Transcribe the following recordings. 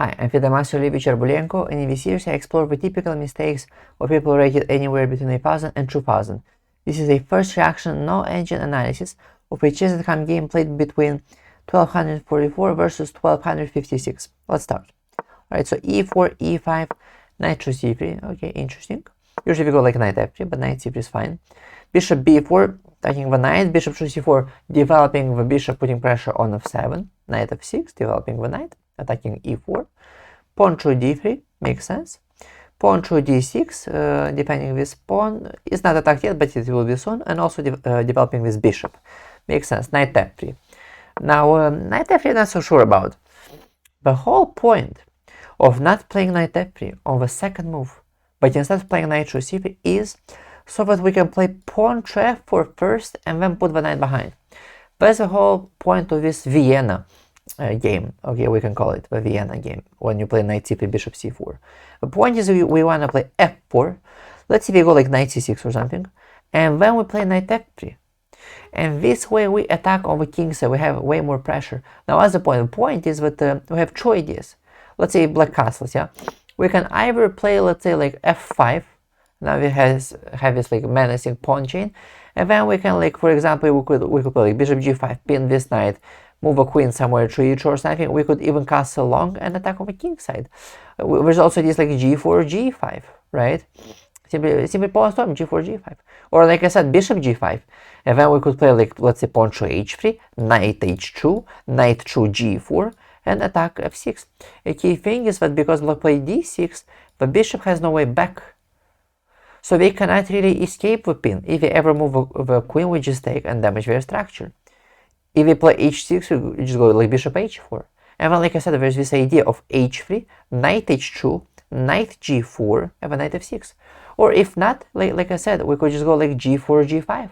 Hi, I'm Master Charbulenko, and in this series I explore the typical mistakes of people rated anywhere between 1000 and 2000. This is a first reaction, no engine analysis of a chess.com game played between 1244 versus 1256. Let's start. Alright, so e4, e5, knight to c3. Okay, interesting. Usually we go like knight f3, but knight c3 is fine. Bishop b4, attacking the knight. Bishop to c4, developing the bishop, putting pressure on f7. Knight f6, developing the knight, attacking e4. Pawn to d3, makes sense. Pawn to d6, defending this pawn. It's not attacked yet, but it will be soon. And also developing this bishop. Makes sense. Knight f3. Now, knight f3 I'm not so sure about. The whole point of not playing knight f3 on the second move, but instead playing knight to c3 is so that we can play pawn to f4 first and then put the knight behind. That's the whole point of this Vienna game. Okay, we can call it the Vienna game when you play knight c3, bishop c4. The point is we want to play f4. Let's say we go like knight c6 or something, and then we play knight f3. And this way we attack on the king side. We have way more pressure. Now, what's the point? The point is that we have two ideas. Let's say black castles, yeah? We can either play, let's say, like f5. Now we have this like menacing pawn chain. And then we can, like, for example, we could play like bishop g5, pin this knight, move a queen somewhere to e2 or something. We could even castle long and attack on the king side. There's also this like g4, g5, right? Simply pawn storm, g4, g5. Or like I said, bishop g5. And then we could play like, let's say, pawn to h3, knight h2, knight to g4, and attack f6. A key thing is that because black played d6, the bishop has no way back. So they cannot really escape the pin. If they ever move the queen, we just take and damage their structure. If we play h6, we just go like bishop h4. And then, like I said, there's this idea of h3, knight h2, knight g4, and then knight f6. Or if not, like I said, we could just go like g4, g5.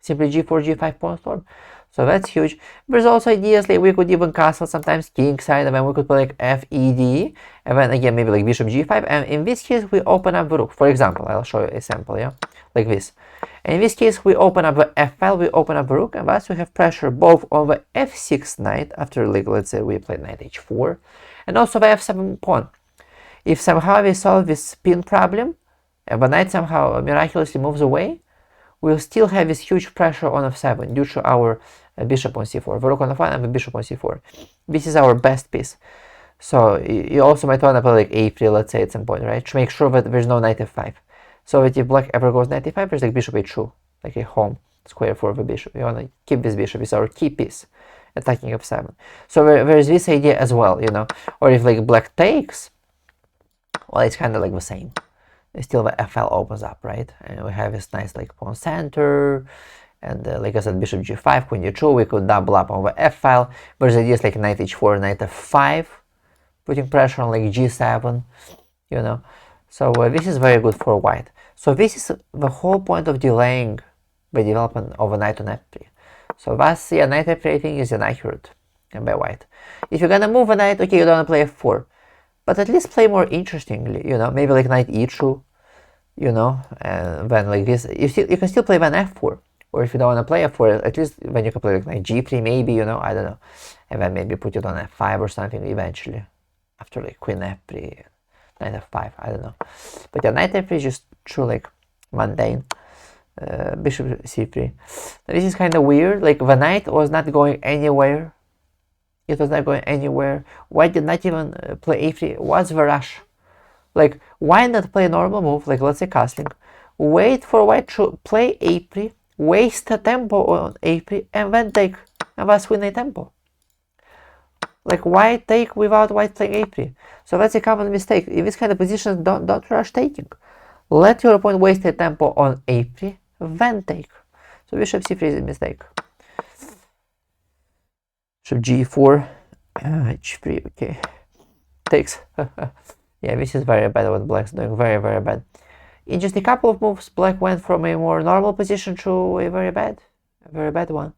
Simply g4, g5 pawn storm. So that's huge. There's also ideas like we could even castle sometimes king side, and then we could play like f, e, d, and then again maybe like bishop g5. And in this case, we open up the rook. For example, I'll show you a sample, yeah, like this. And in this case, we open up the f file, we open up the rook, and thus we have pressure both on the f6 knight after, like, let's say we play knight h4, and also the f7 pawn. If somehow we solve this pin problem, and the knight somehow miraculously moves away, we'll still have this huge pressure on f7 due to our bishop on c4, the rook on f1 and the bishop on c4. This is our best piece. So you also might want to play like a3, let's say, at some point, right? To make sure that there's no knight f5. So that if black ever goes knight f5, there's like bishop h2, like a home square for the bishop. You want to keep this bishop, it's our key piece, attacking f7. So there's this idea as well, you know. Or if like black takes, well, it's kind of like the same. Still the f file opens up, right? And we have this nice like pawn center, and like I said, bishop g5, queen g2, we could double up on the f file. There's ideas like knight h4, knight f5, putting pressure on like g7, you know. So this is very good for white. So this is the whole point of delaying the development of a knight on f3. So thus, yeah, knight f3 I think is inaccurate by white. If you're gonna move a knight, okay, you don't want to play f4. But at least play more interestingly, you know, maybe like knight e2, you know, and then like this, you can still play then f4. Or if you don't want to play f4, at least when you can play like knight g3 maybe, you know, I don't know. And then maybe put it on f5 or something eventually. After like queen f3, knight f5, I don't know. But yeah, knight f3 is just true like mundane. Bishop c3. Now, this is kind of weird, like the knight was not going anywhere. It was not going anywhere. White did not even play a3. What's the rush? Like, why not play a normal move, like let's say castling, wait for white to play a3, waste a tempo on a3, and then take, and thus win a tempo. Like, why take without white playing a3? So that's a common mistake. In this kind of positions, don't rush taking. Let your opponent waste a tempo on a3, then take. So bishop c3 is a mistake. Bishop g4, h3, okay, takes. Yeah, this is very bad what black's doing, very, very bad. In just a couple of moves, black went from a more normal position to a very bad one.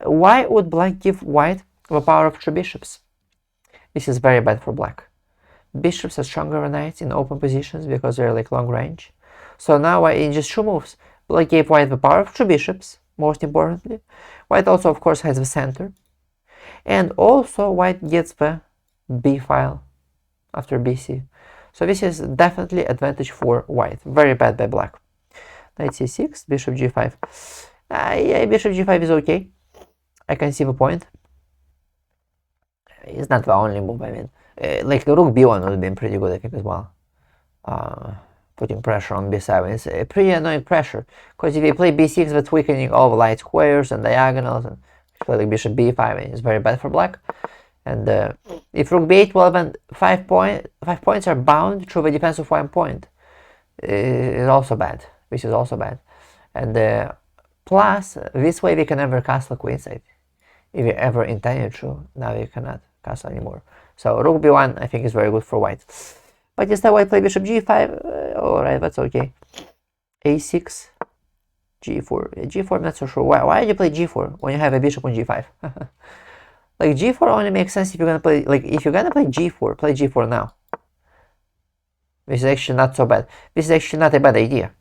Why would black give white the power of two bishops? This is very bad for black. Bishops are stronger than knights in open positions because they're like long range. So now in just two moves, black gave white the power of two bishops, most importantly. White also, of course, has the center. And also white gets the b file after bc. So this is definitely advantage for white. Very bad by black. Knight c6, bishop g5. Yeah, bishop g5 is okay. I can see the point. It's not the only move, I mean. Like the rook b1 would have been pretty good, I think, as well. Putting pressure on b7 is a pretty annoying pressure, because if you play b6, that's weakening all the light squares and diagonals, and play like bishop b5, and it's very bad for black. And if rook b8, well, then 5 points are bound through the defense of 1 point. Is also bad. This is also bad. And plus, this way we can never castle queenside. If you ever intended to, now you cannot castle anymore. So rook b1, I think, is very good for white. But instead white play bishop g5, alright, that's okay. a6, g4. G4, I'm not so sure. Why did you play g4 when you have a bishop on g5? Like g4 only makes sense if you're gonna play, like if you're gonna play g4, play g4 now. This is actually not so bad. This is actually not a bad idea.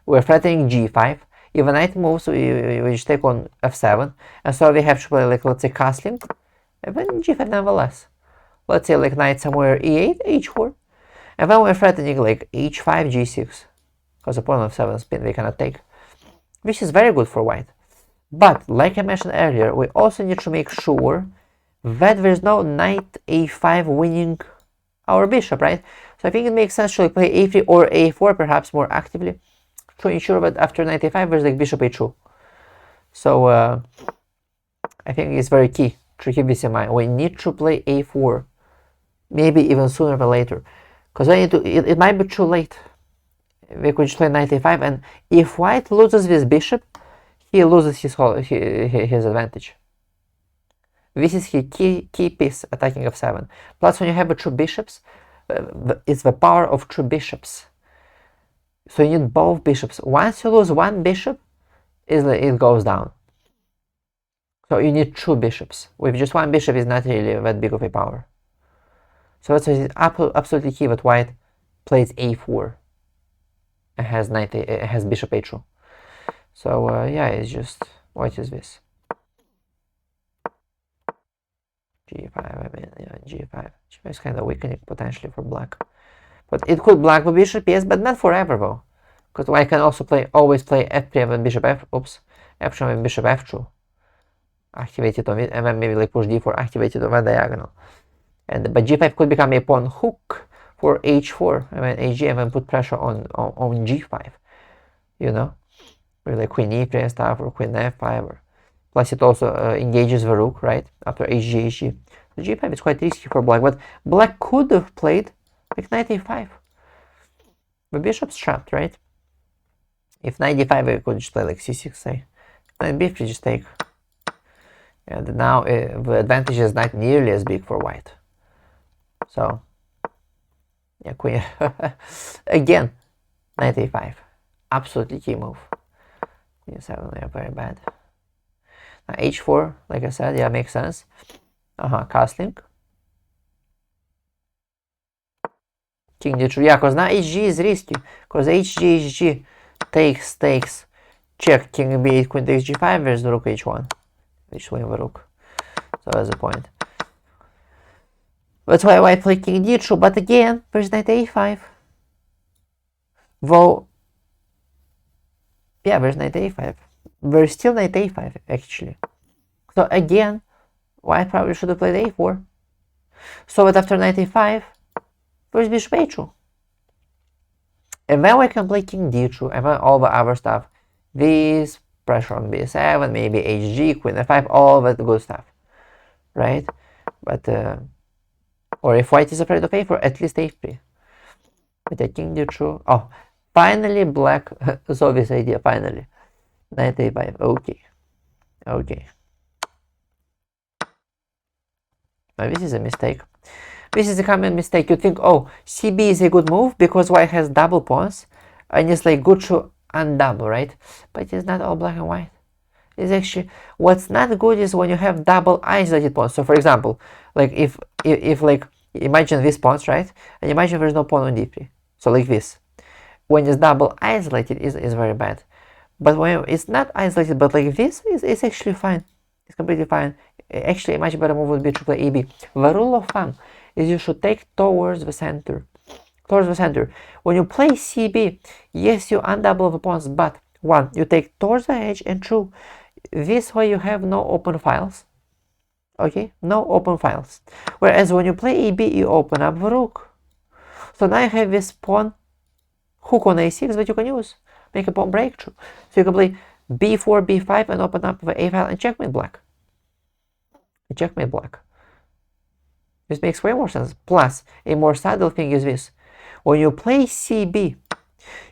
We're threatening g5. If a knight moves, we just take on f7, and so we have to play, like, let's say castling, and then g5 nonetheless. Let's say like knight somewhere e8, h4, and then we're threatening like h5, g6, because upon f7 spin we cannot take. This is very good for white. But like I mentioned earlier, we also need to make sure that there's no knight a5 winning our bishop, right? So I think it makes sense to like play a3 or a4 perhaps more actively, to ensure that after knight a5 there's like bishop a2. So I think it's very key to keep this in mind. We need to play a4, maybe even sooner than later, because it might be too late. We could just play knight a5, and if white loses this bishop, he loses his advantage. This is his key piece, attacking f7. Plus, when you have two bishops, it's the power of two bishops. So you need both bishops. Once you lose one bishop, it goes down. So you need two bishops. With just one bishop is not really that big of a power. So that's absolutely key that white plays a4 and has bishop a2. So yeah, it's just, what is this? g5, I mean, yeah, g5. g5 is kind of weakening potentially for black. But it could block the bishop, yes, but not forever though. Because white can also always play f3 and bishop f3 and bishop f2. Activated on it, and then maybe like push d4, activated on that diagonal. But g5 could become a pawn hook for h4, and then hg, and then put pressure on g5. You know? Or like queen e3 and stuff, or queen f5, or plus it also engages the rook, right? After hg. So g5 is quite risky for black, but black could have played like knight a5. The bishop's trapped, right? If knight d5, we could just play like c6, say. Knight b3, just take. And now the advantage is not nearly as big for white. So, yeah, queen. Again, knight a5. Absolutely key move. Queen 7, yeah, very bad. Now h4, like I said, yeah, makes sense. Castling. King d2, yeah, because now hg is risky. Because hg takes, check, king b8, queen takes g5, there's the rook h1. Which way the rook. So that's the point. That's why white play king d2, but again, there's knight a5. Though, yeah, there's knight a5. There's still knight a5, actually. So again, white probably should have played a4. So that after knight a5, there's bishop a2. And then we can play king d2, and then all the other stuff. This, pressure on b7, maybe hg, queen f5, all that good stuff. Right? But, or if white is afraid of a4, at least a3. With a king d2. Oh, finally black saw this idea, finally. Knight a5, okay. Okay. Now this is a mistake. This is a common mistake. You think, oh, cb is a good move because white has double pawns, and it's like good to undouble, right? But it's not all black and white. It's actually, what's not good is when you have double isolated pawns. So for example, like if like, imagine these pawns, right? And imagine there's no pawn on d3. So like this. When it's double isolated, is very bad. But when it's not isolated, but like this, it's actually fine. It's completely fine. Actually, a much better move would be to play ab. The rule of thumb is you should take towards the center. Towards the center. When you play CB, yes, you undouble the pawns, but one, you take towards the edge, and two, this way you have no open files. Okay, no open files. Whereas when you play AB, you open up the rook. So now you have this pawn hook on a6 that you can use. Make a pawn breakthrough. So you can play b4, b5 and open up the a file and checkmate black. Checkmate black. This makes way more sense. Plus, a more subtle thing is this. When you play CB,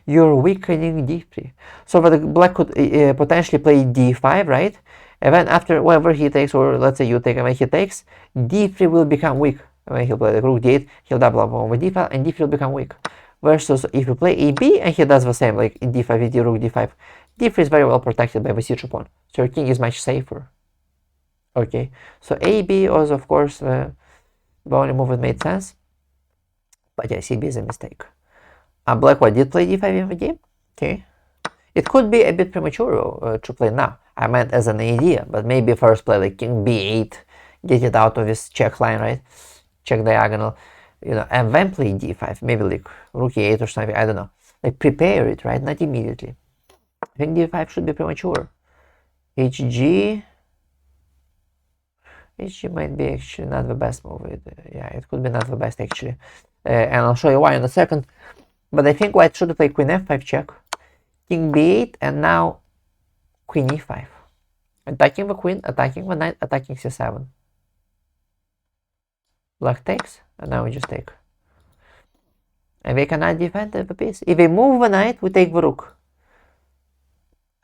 you're weakening d3. So the black could potentially play d5, right? And then after whatever he takes, or let's say you take, and when he takes, d3 will become weak. And when he'll play the rook d8, he'll double up on the d file, and d3 will become weak. Versus if you play ab, and he does the same, like in d5, with rook d5, d3 is very well protected by the c2 pawn. So your king is much safer. Okay, so ab was, of course, the only move that made sense. But yeah, cb is a mistake. Black white did play d5 in the game. Okay. It could be a bit premature to play now. I meant as an idea, but maybe first play like king b8, get it out of this check line, right? Check diagonal, you know, and then play d5, maybe like rook e8 or something, I don't know. Like prepare it, right? Not immediately. I think d5 should be premature. hg might be actually not the best move. Yeah, it could be not the best actually. And I'll show you why in a second. But I think white should play queen f5 check, king b8, and now queen e5. Attacking the queen, attacking the knight, attacking c7. Black takes, and now we just take. And they cannot defend the piece. If they move the knight, we take the rook.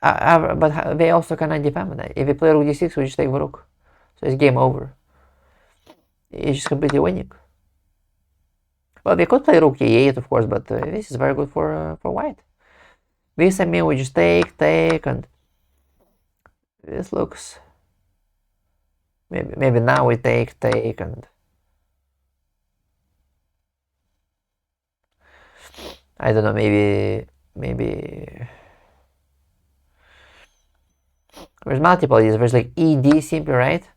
But they also cannot defend the knight. If they play rook d6, we just take the rook. So it's game over. It's just completely winning. Well, they could play rook e8, of course, but this is very good for white. This, I mean, we just take, and this looks... Maybe now we take, and... I don't know, maybe... There's multiple ideas. There's like ed simply, right?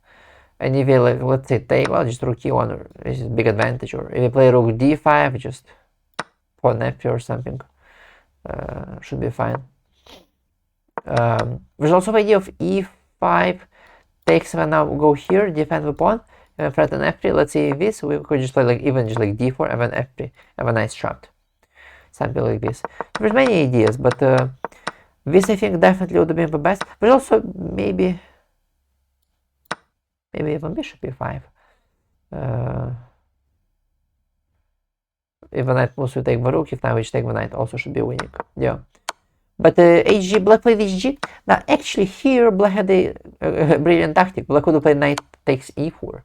And if you, like, let's say take, well, just rook e1, or this is a big advantage. Or if you play rook d5, just pawn f3 or something. Should be fine. There's also the idea of e5 takes, and now go here, defend the pawn, and threaten f3. Let's see this. We could just play like even just like d4 and then f3, have a nice trapped. Something like this. There's many ideas, but this I think definitely would have been the best. There's also maybe even bishop e5. If the knight moves, we take the rook. If now we just take the knight, also should be winning. Yeah. But hg, black played hg. Now actually here black had a brilliant tactic. Black would have played knight takes e4.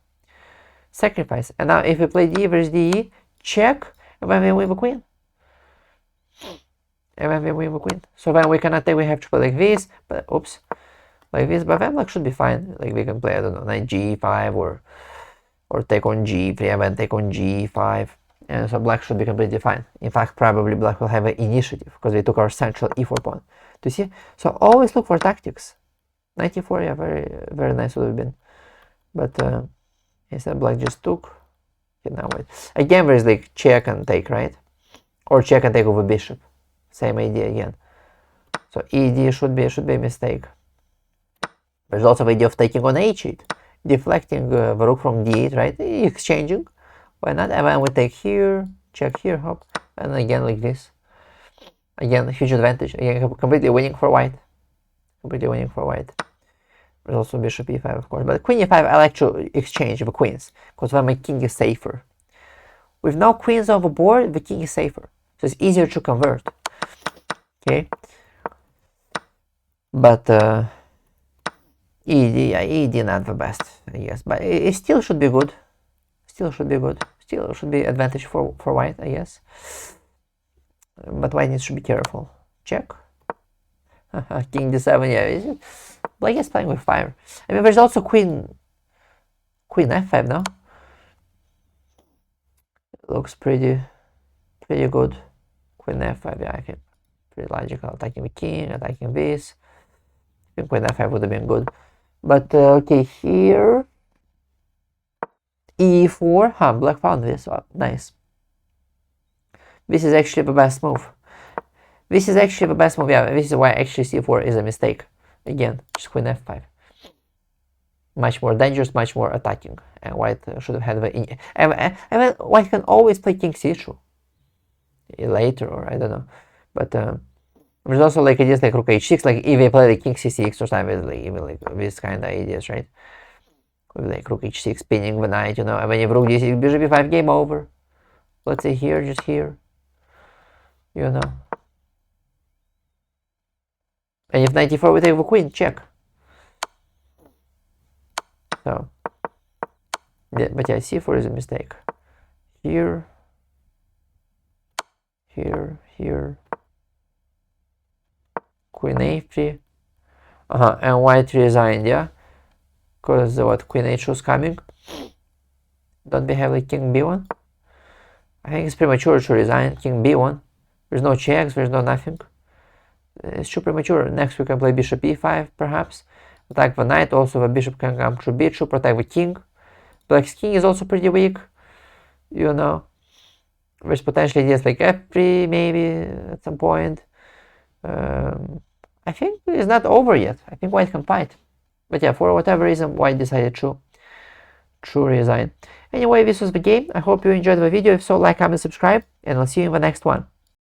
Sacrifice. And now if we play d versus de, check, and then we win the queen. And then we win the queen. So then we cannot take, we have to play like this, but oops. Like this, but then black should be fine. Like we can play, I don't know, knight g5 or take on g3 and then take on g5. And so black should be completely fine. In fact, probably black will have an initiative because we took our central e4 pawn. Do you see? So always look for tactics. Knight e4, yeah, very, very nice would have been. But instead black just took. Okay, now wait. Again, there's like check and take, right? Or check and take over bishop. Same idea again. So ed should be a mistake. There's also the idea of taking on h8, deflecting the rook from d8, right? Exchanging. Why not? And then we take here, check here, hop, and again like this. Again, huge advantage. Again, completely winning for white. Completely winning for white. There's also bishop e5, of course. But queen e5, I like to exchange the queens, because then my king is safer. With no queens on the board, the king is safer. So it's easier to convert. Okay? But ed not the best, I guess. But it still should be good. Still should be good. Still should be advantage for white, I guess. But white needs to be careful. Check. King d7, yeah. Black is playing with fire. I mean, there's also queen f5, no? Looks pretty good. Queen f5, yeah, I think. Pretty logical. Attacking the king, attacking this. I think queen f5 would have been good. But okay, here e4. Huh, black found this. Oh, nice. This is actually the best move. This is actually the best move. Yeah, this is why actually c4 is a mistake. Again, just queen f5. Much more dangerous, much more attacking. And white should have had the... And white can always play king c2 later, or I don't know. But there's also like ideas like rook h6, like if they play like king c6 or something, like even like these kind of ideas, right? With like rook h6 pinning the knight, you know, and when you have rook d6, bishop b5, game over. Let's say here, just here, you know. And if knight e4, we take the queen, check. So, yeah, but yeah, c4 is a mistake. Here, here, here. Queen a3. And white resigned, yeah? Because what, queen h2 is coming. Don't we have like king b1? I think it's premature to resign king b1. There's no checks, there's no nothing. It's too premature. Next we can play bishop e5 perhaps. Attack the knight, also the bishop can come through b2, protect the king. Black's king is also pretty weak, you know. There's potentially ideas like f3 maybe at some point. I think it's not over yet. I think white can fight. But yeah, for whatever reason, white decided to resign. Anyway, this was the game. I hope you enjoyed the video. If so, like, comment, subscribe, and I'll see you in the next one.